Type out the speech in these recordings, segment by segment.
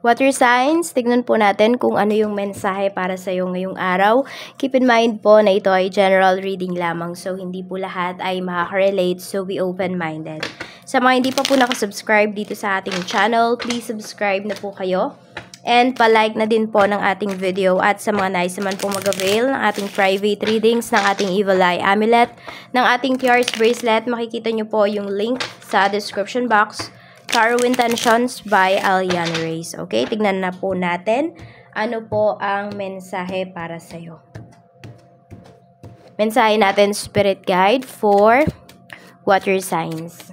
Water signs, tignan po natin kung ano yung mensahe para sa iyo ngayong araw. Keep in mind po na ito ay general reading lamang, so hindi po lahat ay makaka-relate, so be open-minded. Sa mga hindi pa po nakasubscribe dito sa ating channel, please subscribe na po kayo. And pa-like na din po ng ating video, at sa mga nais naman po mag-avail ng ating private readings, ng ating Evil Eye Amulet, ng ating Tiaras Bracelet, makikita nyo po yung link sa description box. Tarot Intentions by Alian Reyes. Okay, tignan na po natin ano po ang mensahe para sa iyo. Mensahe natin, Spirit Guide for water signs.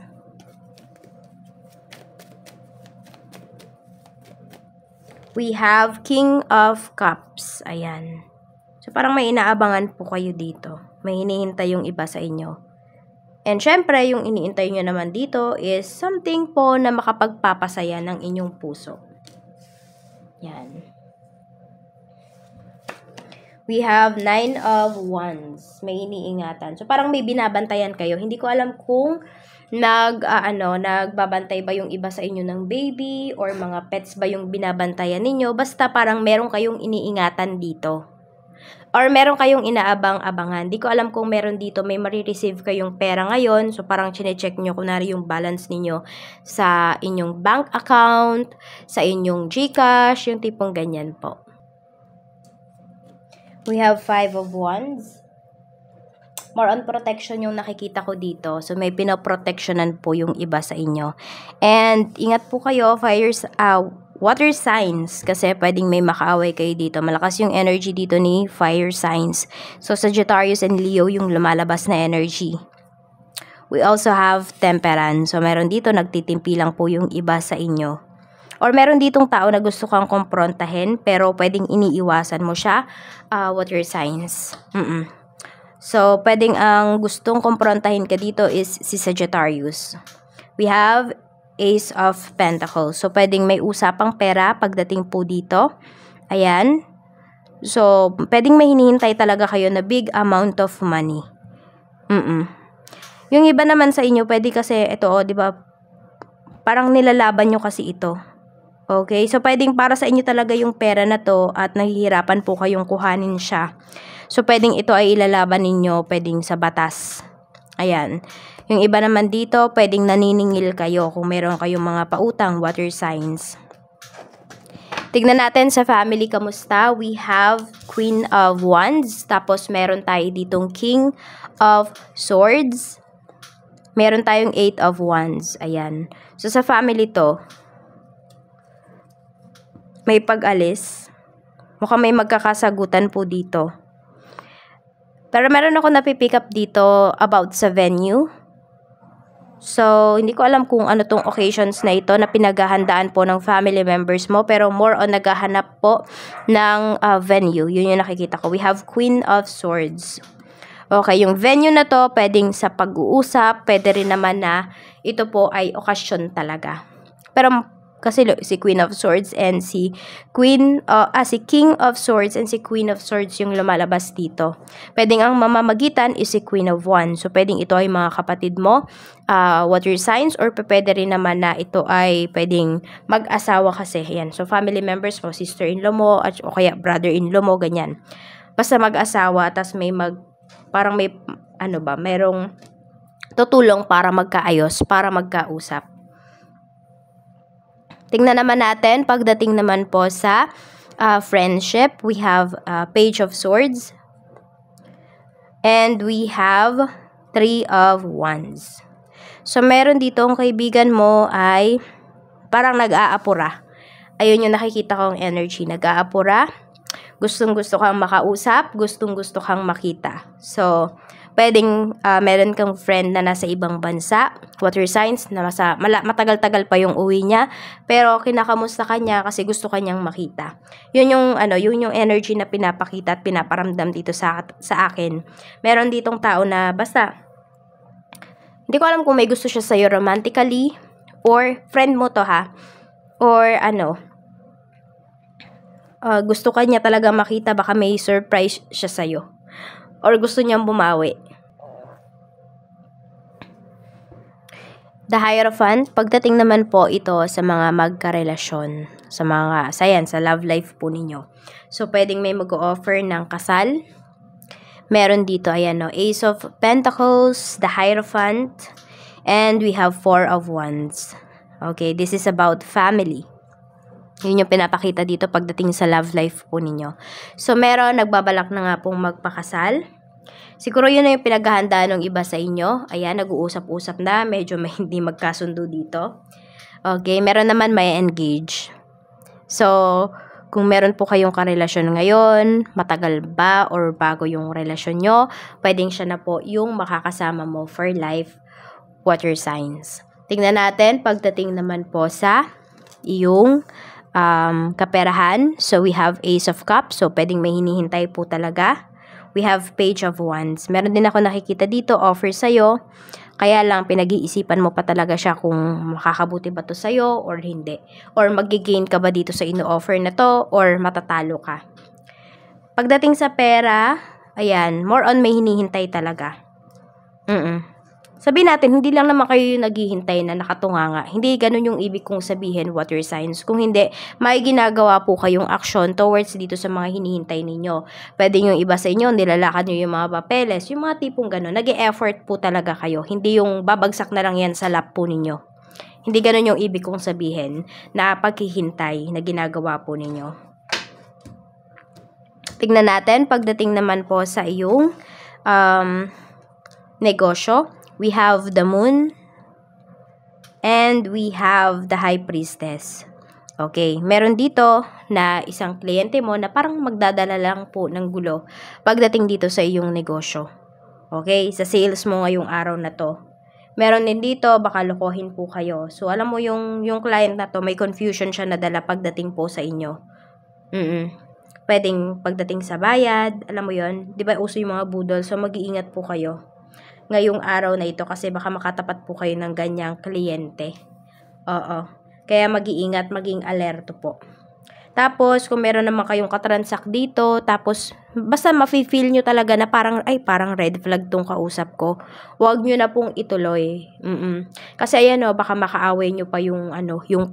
We have King of Cups. Ayan. So, parang may inaabangan po kayo dito. May hinihintay yung iba sa inyo. And syempre, yung iniintay nyo naman dito is something po na makapagpapasaya ng inyong puso. Yan. We have 9 of Wands. May iniingatan. So, parang may binabantayan kayo. Hindi ko alam kung nagbabantay ba yung iba sa inyo ng baby or mga pets ba yung binabantayan ninyo. Basta parang meron kayong iniingatan dito. Or meron kayong inaabang-abangan. Di ko alam kung meron dito, may marireceive kayong pera ngayon. So, parang chinecheck nyo kunwari yung balance ninyo sa inyong bank account, sa inyong GCash, yung tipong ganyan po. We have 5 of Wands. More on protection yung nakikita ko dito. So, may pinoprotectionan po yung iba sa inyo. And, ingat po kayo, water signs, kasi pwedeng may makaaway kayo dito. Malakas yung energy dito ni fire signs. So, Sagittarius and Leo yung lumalabas na energy. We also have Temperance. So, meron dito, nagtitimpi lang po yung iba sa inyo. Or meron ditong tao na gusto kang kumprontahin, pero pwedeng iniiwasan mo siya, water signs. So, pwedeng ang gustong kumprontahin ka dito is si Sagittarius. We have Ace of Pentacles. So, pwedeng may usapang pera pagdating po dito. Ayan. So, pwedeng may hinihintay talaga kayo na big amount of money. Yung iba naman sa inyo, pwede kasi, ito di ba, parang nilalaban nyo kasi ito. Okay? So, pwedeng para sa inyo talaga yung pera na to at nahihirapan po kayong kuhanin siya. So, pwedeng ito ay ilalaban ninyo, pwedeng sa batas. Ayan. Yung iba naman dito, pwedeng naniningil kayo kung meron kayong mga pautang, water signs. Tignan natin sa family, kamusta? We have Queen of Wands. Tapos, meron tayo ditong King of Swords. Meron tayong 8 of Wands. Ayan. So, sa family to, may pag-alis. Mukhang may magkakasagutan po dito. Pero meron ako napipick up dito about sa venue. So, hindi ko alam kung ano tong occasions na ito na pinaghahandaan po ng family members mo. Pero more on naghahanap po ng venue. Yun yung nakikita ko. We have Queen of Swords. Okay, yung venue na to, pwedeng sa pag-uusap. Pwede rin naman na ito po ay okasyon talaga. Pero kasi si Queen of Swords and si King of Swords and si Queen of Swords yung lumalabas dito. Pwedeng ang mamamagitan is si Queen of Wands. So, pwedeng ito ay mga kapatid mo, water signs, or pwede rin naman na ito ay pwedeng mag-asawa kasi. Yan. So, family members mo, sister-in-law mo, o kaya brother-in-law mo, ganyan. Basta mag-asawa, tas may parang may, merong tutulong para magkaayos, para magkausap. Tingnan naman natin, pagdating naman po sa friendship, we have Page of Swords. And we have 3 of Wands. So, meron dito ang kaibigan mo ay parang nag-aapura. Ayun yung nakikita kong energy, nag-aapura. Gustong-gusto kang makausap, gustong-gusto kang makita. So, pwedeng meron kang friend na nasa ibang bansa, water signs, na matagal-tagal pa yung uwi niya, pero kinakamusta kanya kasi gusto kanyang makita. Yun yung energy na pinapakita at pinaparamdam dito sa akin. Meron ditong tao na basta, hindi ko alam kung may gusto siya sa'yo romantically, or friend mo to or gusto kanya talaga makita, baka may surprise siya sa'yo. Or gusto niyang bumawi. The Hierophant, pagdating naman po ito sa mga magkarelasyon. sa love life po ninyo. So, pwedeng may mag-o-offer ng kasal. Meron dito, ayan, no, Ace of Pentacles, the Hierophant, and we have Four of Wands. Okay, this is about family. Yun yung pinapakita dito pagdating sa love life po ninyo. So, meron, nagbabalak na nga pong magpakasal. Siguro yun na yung pinaghahandaan ng iba sa inyo. Ayan, nag-uusap-usap na. Medyo may hindi magkasundo dito. Okay, meron naman may engage. So, kung meron po kayong karelasyon ngayon, matagal ba or bago yung relasyon nyo, pwedeng siya na po yung makakasama mo for life, water signs. Tingnan natin, pagdating naman po sa iyong kaperahan. So, we have Ace of Cups. So, pwedeng may hinihintay po talaga. We have Page of Wands. Meron din ako nakikita dito, offer sa'yo. Kaya lang, pinag-iisipan mo pa talaga siya kung makakabuti ba to sa'yo or hindi. Or mag-gain ka ba dito sa ino-offer na to or matatalo ka. Pagdating sa pera, ayan, more on may hinihintay talaga. Sabihin natin, hindi lang naman kayo yung naghihintay na nakatunganga. Hindi ganun yung ibig kong sabihin, water signs. Kung hindi, may ginagawa po kayong action towards dito sa mga hinihintay ninyo. Pwede yung iba sa inyo, nilalakad nyo yung mga papeles, yung mga tipong ganun. Nag-e-effort po talaga kayo. Hindi yung babagsak na lang yan sa lap po ninyo. Hindi ganun yung ibig kong sabihin na paghihintay na ginagawa po ninyo. Tignan natin, pagdating naman po sa iyong negosyo. We have the Moon, and we have the High Priestess. Okay, meron dito na isang kliyente mo na parang magdadala lang po ng gulo pagdating dito sa iyong negosyo. Okay, sa sales mo ngayong araw na to. Meron din dito, baka lokohin po kayo. So, alam mo yung client na to, may confusion siya na dala pagdating po sa inyo. Pwedeng pagdating sa bayad, alam mo yon, di ba uso yung mga budol, so mag-iingat po kayo ngayong araw na ito kasi baka makatapat po kayo ng ganyang kliyente. Oo. Kaya mag-iingat, maging alerto po. Tapos, kung meron naman kayong katransak dito, tapos, basta mafe-feel nyo talaga na parang red flag tong kausap ko. Huwag nyo na pong ituloy. Kasi ayan o, baka makaaway nyo pa yung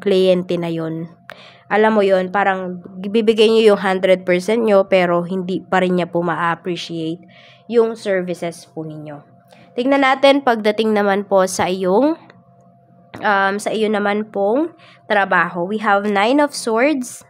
kliyente na yon. Alam mo yon, parang bibigay nyo yung 100% nyo, pero hindi pa rin niya po ma-appreciate yung services po ninyo. Tingnan natin pagdating naman po sa iyong naman pong trabaho. We have 9 of Swords.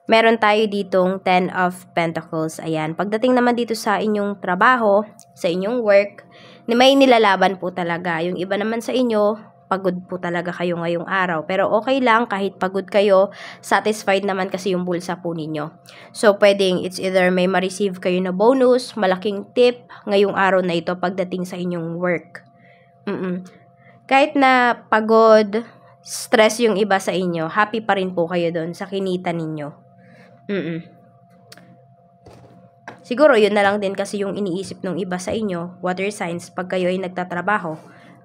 Meron tayo ditong 10 of Pentacles. Ayan. Pagdating naman dito sa inyong trabaho, sa inyong work, may nilalaban po talaga. Yung iba naman sa inyo, pagod po talaga kayo ngayong araw. Pero okay lang, kahit pagod kayo, satisfied naman kasi yung bulsa po ninyo. So, pwedeng it's either may ma-receive kayo na bonus, malaking tip ngayong araw na ito pagdating sa inyong work. Kahit na pagod, stress yung iba sa inyo, happy pa rin po kayo doon sa kinita ninyo. Siguro, yun na lang din kasi yung iniisip ng iba sa inyo, water signs, pag kayo ay nagtatrabaho.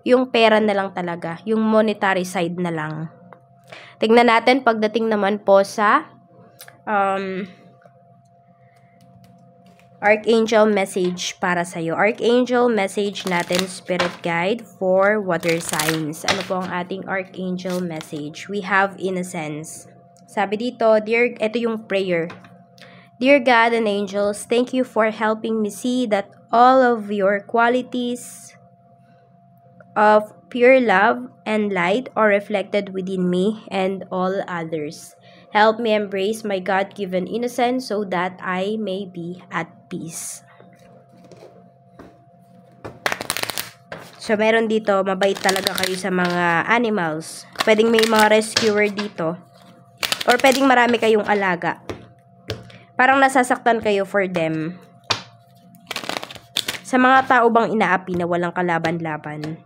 Yung pera na lang talaga, yung monetary side na lang. Tingnan natin pagdating naman po sa Archangel message para sa iyo. Archangel message natin, Spirit Guide for water signs. Ano po ang ating Archangel message? We have innocence. Sabi dito, ito yung prayer. Dear God and angels, thank you for helping me see that all of your qualities of pure love and light are reflected within me and all others. Help me embrace my God-given innocence so that I may be at peace. So, meron dito, mabait talaga kayo sa mga animals. Pwedeng may mga rescuer dito. Or pwedeng marami kayong alaga. Parang nasasaktan kayo for them. Sa mga tao bang inaapi na walang kalaban-laban.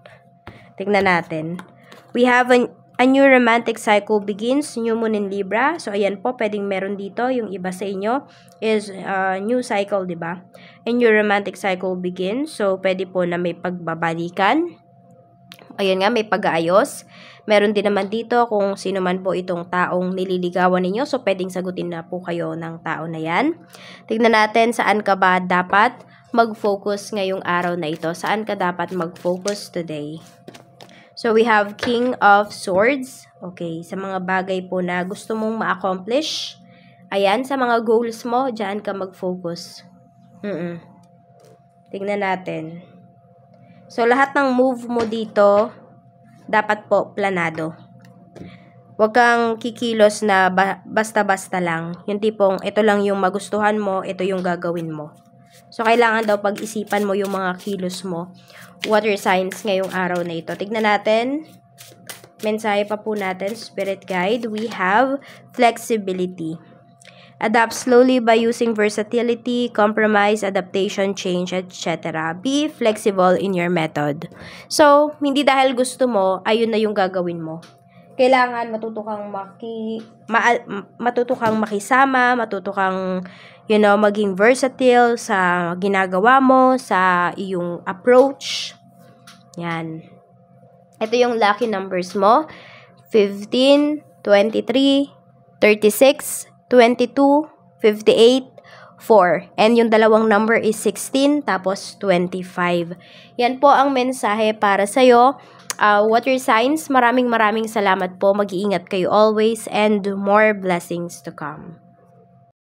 Tignan natin. We have a new romantic cycle begins, new moon in Libra. So, ayan po, pwedeng meron dito. Yung iba sa inyo is new cycle, di ba? A new romantic cycle begins. So, pwede po na may pagbabalikan. Ayan nga, may pag-aayos. Meron din naman dito kung sino man po itong taong nililigawan ninyo. So, pwedeng sagutin na po kayo ng tao na yan. Tignan natin saan ka ba dapat mag-focus ngayong araw na ito. Saan ka dapat mag-focus today? So, we have King of Swords. Okay, sa mga bagay po na gusto mong ma-accomplish. Ayan, sa mga goals mo, dyan ka mag-focus. Tingnan natin. So, lahat ng move mo dito, dapat po planado. Huwag kang kikilos na basta-basta lang. Yung tipong, ito lang yung magustuhan mo, ito yung gagawin mo. So, kailangan daw pag-isipan mo yung mga kilos mo. Water signs ngayong araw na ito. Tignan natin. Mensahe pa po natin, Spirit Guide. We have flexibility. Adapt slowly by using versatility, compromise, adaptation, change, etc. Be flexible in your method. So, hindi dahil gusto mo, ayun na yung gagawin mo. Kailangan matuto kang makisama, matuto kang maging versatile sa ginagawa mo, sa iyong approach. Yan. Ito yung lucky numbers mo. 15, 23, 36, 22, 58, 4. And yung dalawang number is 16, tapos 25. Yan po ang mensahe para sa'yo. Water signs, maraming salamat po. Mag-iingat kayo always and more blessings to come.